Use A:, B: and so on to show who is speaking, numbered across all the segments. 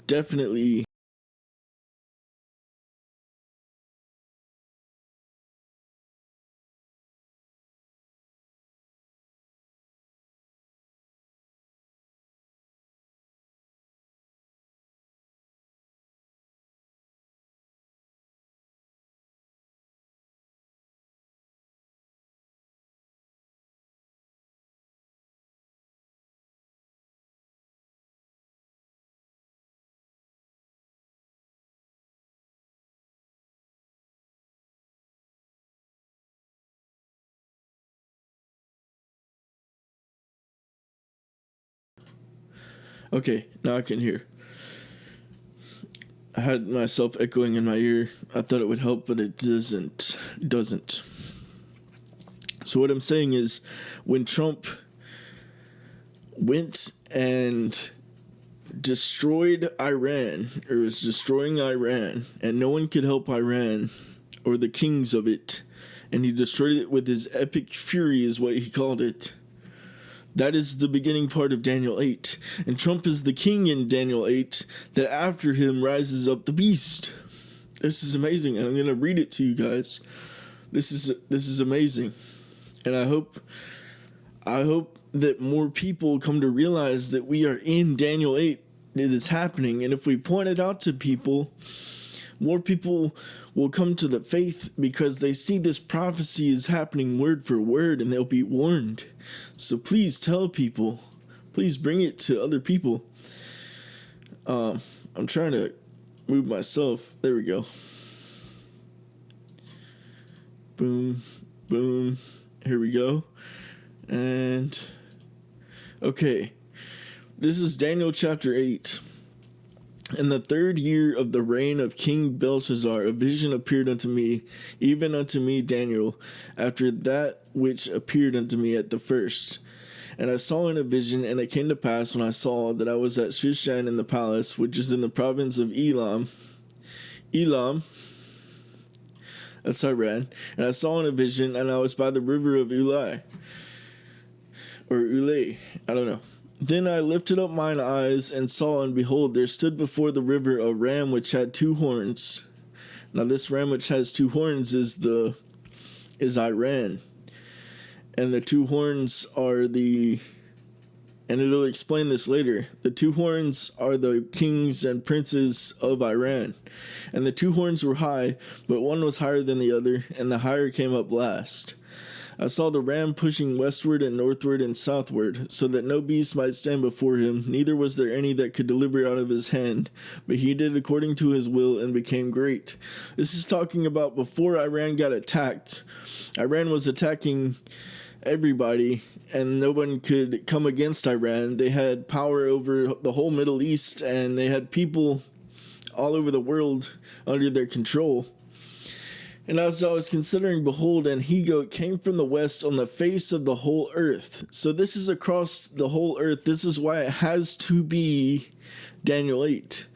A: definitely okay. Now I can hear. I had myself echoing in my ear. I thought it would help, but it doesn't. So what I'm saying is, when Trump went and destroyed Iran, or was destroying Iran, and no one could help Iran or the kings of it, and he destroyed it with his epic fury, is what he called it. That is the beginning part of Daniel 8. And Trump is the king in Daniel 8, that after him rises up the beast. This is amazing, and I'm going to read it to you guys. This is amazing. And I hope that more people come to realize that we are in Daniel 8. It is happening, and if we point it out to people, more people will come to the faith because they see this prophecy is happening word for word, and they'll be warned. So please tell people. Please bring it to other people. I'm trying to move myself. There we go. Boom, boom. Here we go. And okay. This is Daniel chapter 8. In the 3rd year of the reign of King Belshazzar, a vision appeared unto me, even unto me Daniel, after that which appeared unto me at the first. And I saw in a vision, and it came to pass when I saw that I was at Shushan in the palace, which is in the province of Elam. That's Iran. And I saw in a vision, and I was by the river of Ulai. Or Ulay, I don't know. Then I lifted up mine eyes and saw, and behold, there stood before the river a ram which had 2 horns. Now this ram which has 2 horns is Iran. And the 2 horns are and it'll explain this later. The 2 horns are the kings and princes of Iran. And the 2 horns were high, but one was higher than the other, and the higher came up last. I saw the ram pushing westward and northward and southward, so that no beast might stand before him, neither was there any that could deliver out of his hand. But he did according to his will and became great. This is talking about before Iran got attacked. Iran was attacking everybody, and no one could come against Iran. They had power over the whole Middle East, and they had people all over the world under their control. And as I was considering, behold, an he-goat came from the west on the face of the whole earth. So this is across the whole earth. This is why it has to be Daniel 8.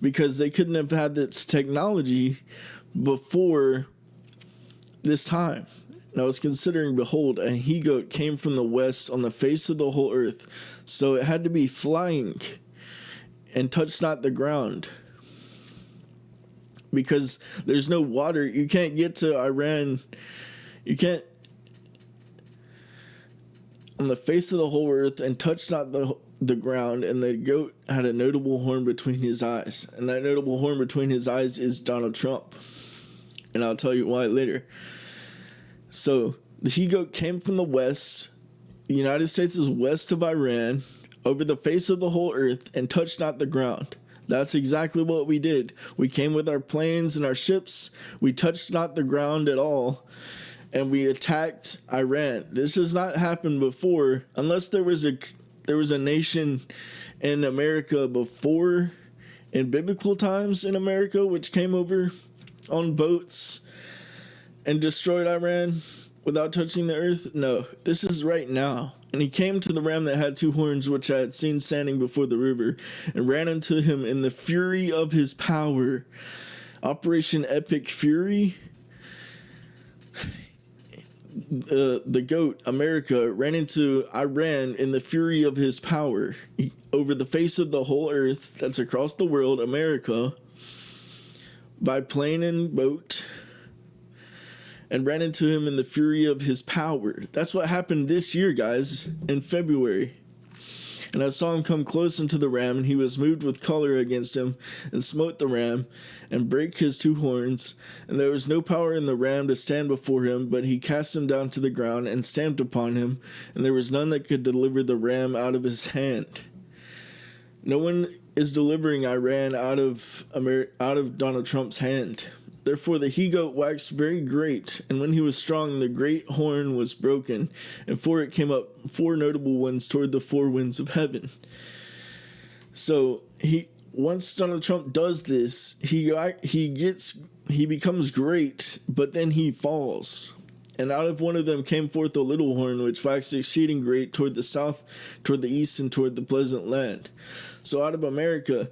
A: Because they couldn't have had this technology before this time. And I was considering, behold, a he-goat came from the west on the face of the whole earth. So it had to be flying and touched not the ground. Because there's no water. You can't get to Iran. You can't on the face of the whole earth and touch not the ground. And the goat had a notable horn between his eyes. And that notable horn between his eyes is Donald Trump. And I'll tell you why later. So the he-goat came from the west. The United States is west of Iran, over the face of the whole earth, and touched not the ground. That's exactly what we did. We came with our planes and our ships. We touched not the ground at all. And we attacked Iran. This has not happened before, unless there was a nation in America before, in biblical times in America, which came over on boats and destroyed Iran without touching the earth. No, this is right now. And he came to the ram that had 2 horns, which I had seen standing before the river, and ran unto him in the fury of his power. Operation Epic Fury. the goat, America, ran into Iran in the fury of his power over the face of the whole earth, that's across the world, America, by plane and boat, and ran into him in the fury of his power. That's what happened this year, guys, in February. And I saw him come close unto the ram, and he was moved with choler against him, and smote the ram, and brake his two horns. And there was no power in the ram to stand before him, but he cast him down to the ground, and stamped upon him, and there was none that could deliver the ram out of his hand. No one is delivering Iran out of Donald Trump's hand. Therefore the he-goat waxed very great, and when he was strong, the great horn was broken, and for it came up 4 notable ones toward the 4 winds of heaven. So once Donald Trump does this, he becomes great, but then he falls. And out of one of them came forth a little horn, which waxed exceeding great toward the south, toward the east, and toward the pleasant land. So out of America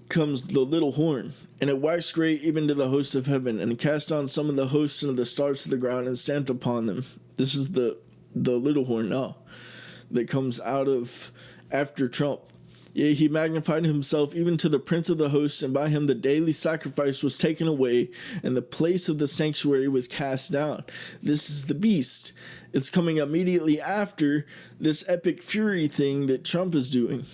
A: comes the little horn, and it waxed great even to the host of heaven, and cast on some of the hosts and of the stars to the ground, and stamped upon them. This is the little horn now that comes out of after Trump. Yea, he magnified himself even to the prince of the hosts, and by him the daily sacrifice was taken away, and the place of the sanctuary was cast down. This is the beast. It's coming immediately after this epic fury thing that Trump is doing.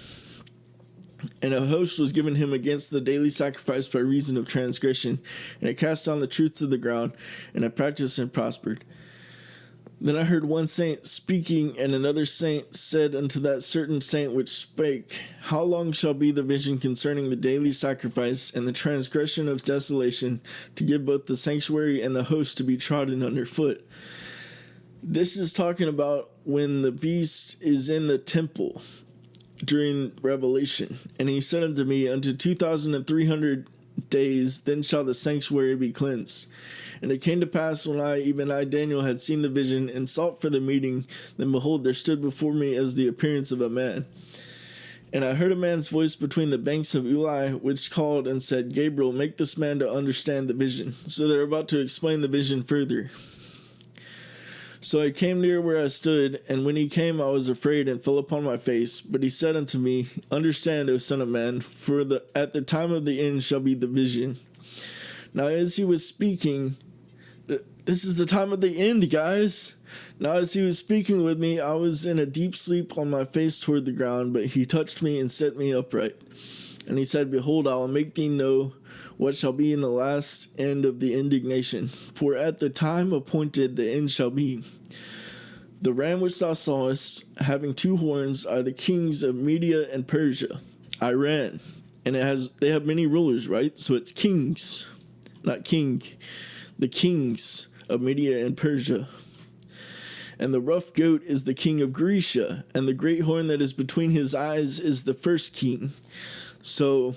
A: And a host was given him against the daily sacrifice by reason of transgression, and it cast down the truth to the ground, and it practiced and prospered. Then I heard one saint speaking, and another saint said unto that certain saint which spake, How long shall be the vision concerning the daily sacrifice and the transgression of desolation, to give both the sanctuary and the host to be trodden under foot? This is talking about when the beast is in the temple during Revelation. And he said unto me, Unto 2,300 days, then shall the sanctuary be cleansed. And it came to pass when I, Daniel, had seen the vision, and sought for the meeting, then behold, there stood before me as the appearance of a man. And I heard a man's voice between the banks of Ulai, which called and said, Gabriel, make this man to understand the vision. So they're about to explain the vision further. So I came near where I stood, and when he came I was afraid and fell upon my face. But he said unto me, Understand, O son of man, for at the time of the end shall be the vision. Now as he was speaking, this is the time of the end, guys. Now as he was speaking with me, I was in a deep sleep on my face toward the ground, but he touched me and set me upright. And he said, Behold, I will make thee know what shall be in the last end of the indignation. For at the time appointed the end shall be. The ram which thou sawest, having 2 horns, are the kings of Media and Persia, Iran. And they have many rulers, right? So it's kings, not king. The kings of Media and Persia. And the rough goat is the king of Grecia, and the great horn that is between his eyes is the first king. So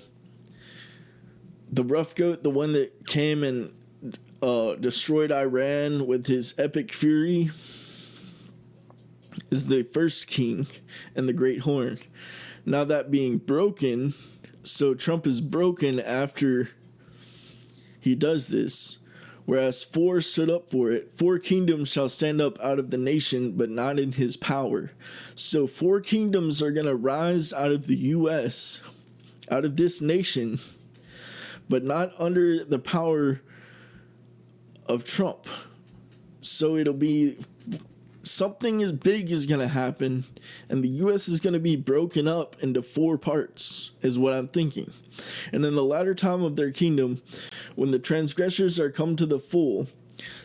A: the rough goat, the one that came and destroyed Iran with his epic fury, is the first king, and the great horn. Now that being broken, so Trump is broken after he does this. Whereas 4 stood up for it. 4 kingdoms shall stand up out of the nation, but not in his power. So 4 kingdoms are going to rise out of the U.S., out of this nation, but not under the power of Trump. So it'll be something as big is going to happen, and the U.S. is going to be broken up into 4 parts, is what I'm thinking. And in the latter time of their kingdom, when the transgressors are come to the full,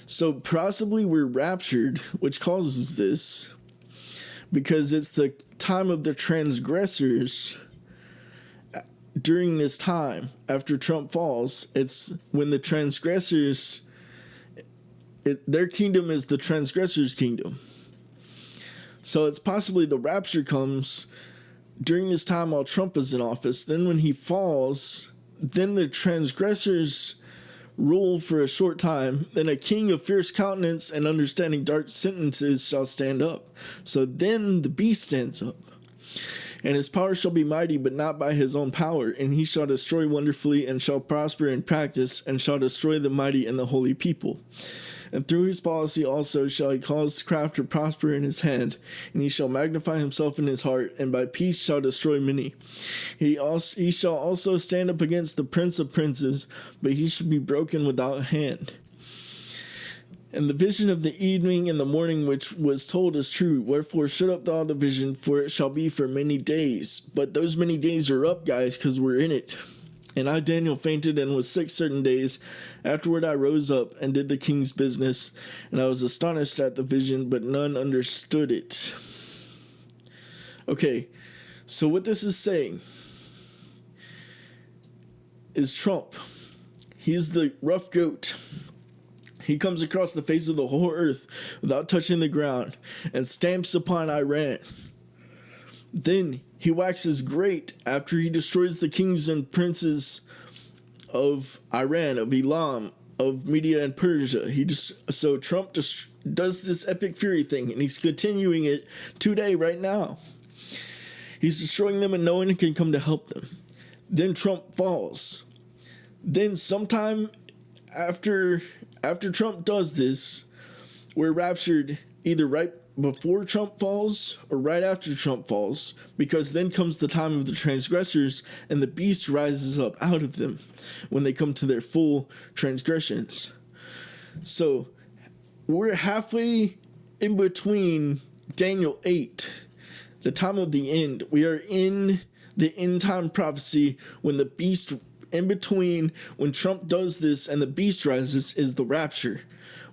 A: so possibly we're raptured, which causes this, because it's the time of the transgressors during this time, after Trump falls. It's when the transgressors, their kingdom is the transgressors' kingdom. So it's possibly the rapture comes during this time while Trump is in office. Then when he falls, then the transgressors rule for a short time. Then a king of fierce countenance and understanding dark sentences shall stand up. So then the beast stands up. And his power shall be mighty, but not by his own power. And he shall destroy wonderfully, and shall prosper in practice, and shall destroy the mighty and the holy people. And through his policy also shall he cause craft to prosper in his hand, and he shall magnify himself in his heart, and by peace shall destroy many. He shall also stand up against the prince of princes, but he shall be broken without hand. And the vision of the evening and the morning which was told is true. Wherefore shut up thou the vision, for it shall be for many days. But those many days are up, guys, because we're in it. And I, Daniel, fainted and was sick certain days. Afterward I rose up and did the king's business. And I was astonished at the vision, but none understood it. Okay, so what this is saying is Trump. He's the rough goat. He comes across the face of the whole earth without touching the ground and stamps upon Iran. Then he waxes great after he destroys the kings and princes of Iran, of Elam, of Media and Persia. So Trump just does this epic fury thing, and he's continuing it today, right now. He's destroying them, and no one can come to help them. Then Trump falls. Then sometime after Trump does this, we're raptured either right before Trump falls or right after Trump falls, because then comes the time of the transgressors, and the beast rises up out of them when they come to their full transgressions. So we're halfway in between Daniel 8, the time of the end. We are in the end time prophecy when the beast, in between when Trump does this and the beast rises, is the rapture,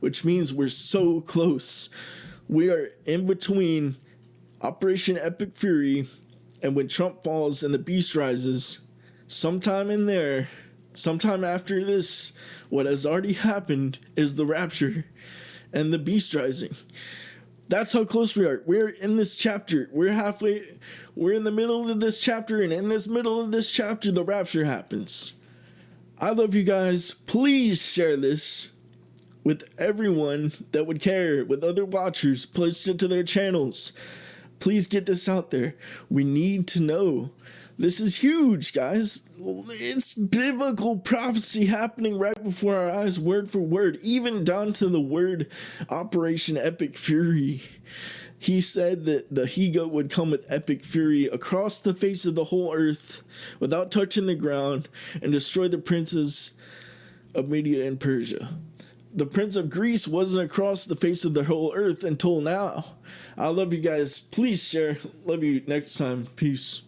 A: which means we're so close. We are in between Operation Epic Fury and when Trump falls and the beast rises. Sometime in there, sometime after this, what has already happened is the rapture and the beast rising. That's how close we are. We're in this chapter. We're in the middle of this chapter, and in this middle of this chapter, the rapture happens. I love you guys. Please share this with everyone that would care, with other watchers. Post it to their channels. Please get this out there. We need to know. This is huge, guys. It's biblical prophecy happening right before our eyes, word for word, even down to the word Operation Epic Fury. He said that the he-goat would come with epic fury across the face of the whole earth without touching the ground and destroy the princes of Media and Persia. The prince of Greece wasn't across the face of the whole earth until now. I love you guys. Please share. Love you. Next time. Peace.